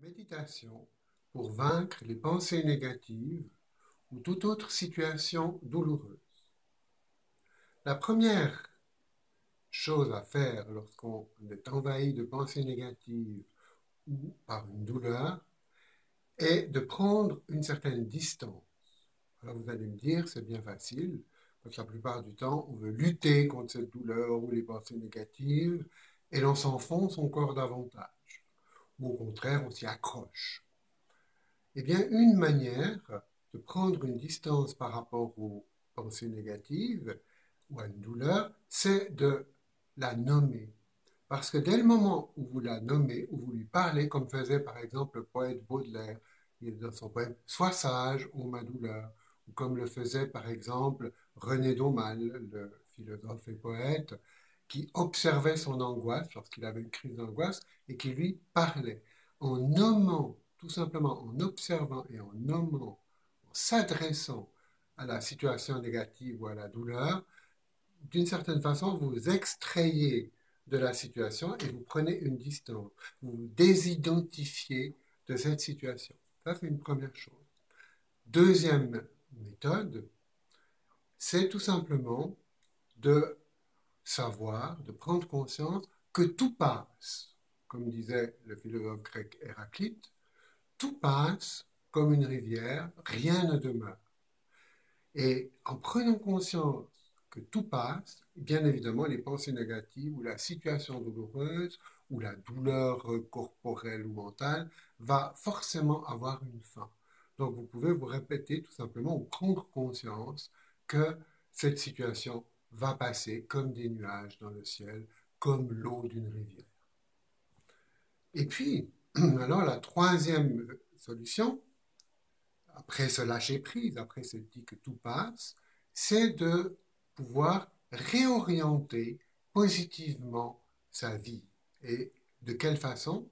La méditation pour vaincre les pensées négatives ou toute autre situation douloureuse. La première chose à faire lorsqu'on est envahi de pensées négatives ou par une douleur est de prendre une certaine distance. Alors vous allez me dire, c'est bien facile, parce que la plupart du temps, on veut lutter contre cette douleur ou les pensées négatives et l'on s'enfonce encore davantage. Ou au contraire, on s'y accroche. Eh bien, une manière de prendre une distance par rapport aux pensées négatives ou à une douleur, c'est de la nommer. Parce que dès le moment où vous la nommez, où vous lui parlez, comme faisait par exemple le poète Baudelaire, dans son poème Sois sage, ô ma douleur, ou comme le faisait par exemple René Daumal, le philosophe et poète, qui observait son angoisse lorsqu'il avait une crise d'angoisse et qui lui parlait. En nommant, tout simplement en observant et en nommant, en s'adressant à la situation négative ou à la douleur, d'une certaine façon, vous vous extrayez de la situation et vous prenez une distance. Vous vous désidentifiez de cette situation. Ça, c'est une première chose. Deuxième méthode, c'est tout simplement de savoir, de prendre conscience que tout passe. Comme disait le philosophe grec Héraclite, tout passe comme une rivière, rien ne demeure. Et en prenant conscience que tout passe, bien évidemment, les pensées négatives ou la situation douloureuse ou la douleur corporelle ou mentale va forcément avoir une fin. Donc vous pouvez vous répéter tout simplement ou prendre conscience que cette situation va passer comme des nuages dans le ciel, comme l'eau d'une rivière. Et puis, alors la troisième solution, après se lâcher prise, après se dire que tout passe, c'est de pouvoir réorienter positivement sa vie. Et de quelle façon?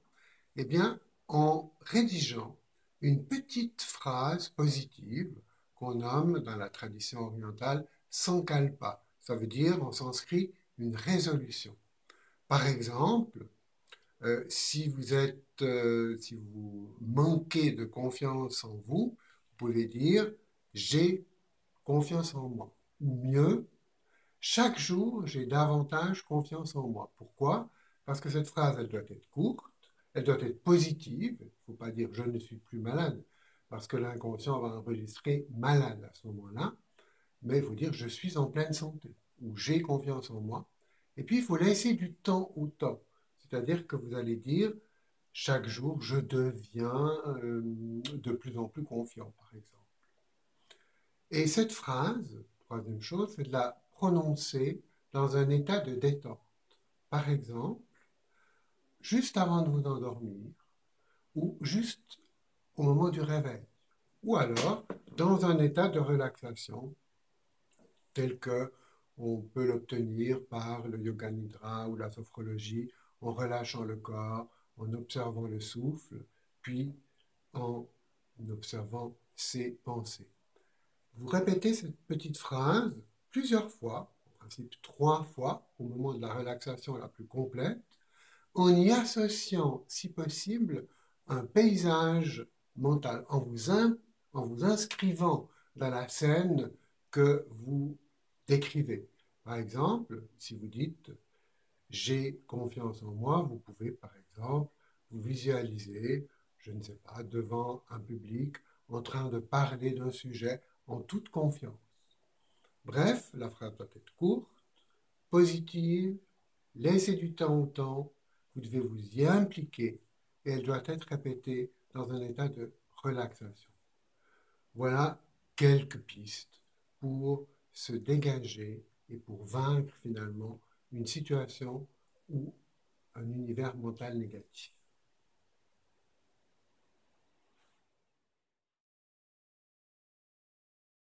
Eh bien, en rédigeant une petite phrase positive qu'on nomme dans la tradition orientale sankalpa. Ça veut dire en sanskrit une résolution. Par exemple, si vous manquez de confiance en vous, vous pouvez dire j'ai confiance en moi. Ou mieux, chaque jour, j'ai davantage confiance en moi. Pourquoi? Parce que cette phrase, elle doit être courte, elle doit être positive. Il ne faut pas dire je ne suis plus malade, parce que l'inconscient va enregistrer malade à ce moment-là. Mais il faut dire je suis en pleine santé ou j'ai confiance en moi. Et puis, il faut laisser du temps au temps. C'est-à-dire que vous allez dire chaque jour, je deviens de plus en plus confiant, par exemple. Et cette phrase, troisième chose, c'est de la prononcer dans un état de détente. Par exemple, juste avant de vous endormir, ou juste au moment du réveil, ou alors dans un état de relaxation, tel que on peut l'obtenir par le yoga nidra ou la sophrologie, en relâchant le corps, en observant le souffle, puis en observant ses pensées. Vous répétez cette petite phrase plusieurs fois, en principe 3 fois, au moment de la relaxation la plus complète, en y associant, si possible, un paysage mental, en vous inscrivant dans la scène que vous décrivez. Par exemple, si vous dites j'ai confiance en moi, vous pouvez par exemple vous visualiser, je ne sais pas, devant un public en train de parler d'un sujet en toute confiance. Bref, la phrase doit être courte, positive, laissez du temps au temps, vous devez vous y impliquer et elle doit être répétée dans un état de relaxation. Voilà quelques pistes pour se dégager et pour vaincre finalement une situation ou un univers mental négatif.